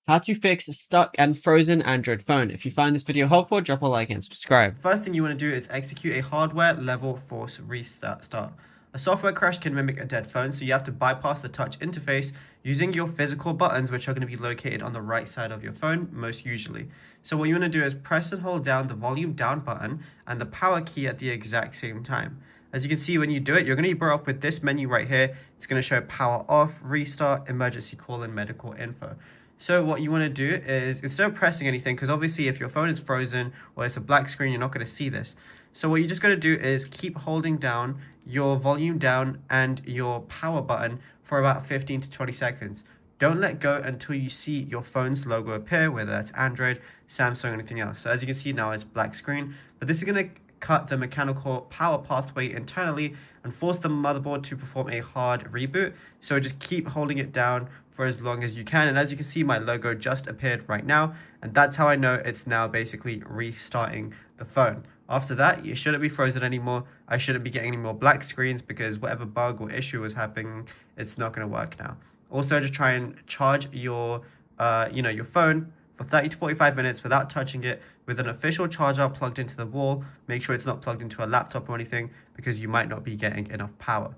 How to fix stuck and frozen Android phone. If you find this video helpful, drop a like and subscribe. First thing you want to do is execute a hardware level force restart. A software crash can mimic a dead phone, so you have to bypass the touch interface using your physical buttons, which are going to be located on the right side of your phone, most usually. So what you want to do is press and hold down the volume down button and the power key at the exact same time. As you can see, when you do it, you're going to be brought up with this menu right here. It's going to show power off, restart, emergency call, and medical info. So what you want to do is, instead of pressing anything, because obviously if your phone is frozen or it's a black screen, you're not going to see this. So what you just got to do is keep holding down your volume down and your power button for about 15 to 20 seconds. Don't let go until you see your phone's logo appear, whether that's Android, Samsung, or anything else. So as you can see now, it's black screen, but this is going to cut the mechanical power pathway internally and force the motherboard to perform a hard reboot. So just keep holding it down for as long as you can. And as you can see, my logo just appeared right now, and that's how I know it's now basically restarting the phone. After that, you shouldn't be frozen anymore. I shouldn't be getting any more black screens because whatever bug or issue was happening, it's not going to work now. Also, just try and charge your your phone for 30 to 45 minutes without touching it with an official charger plugged into the wall. Make sure it's not plugged into a laptop or anything because you might not be getting enough power.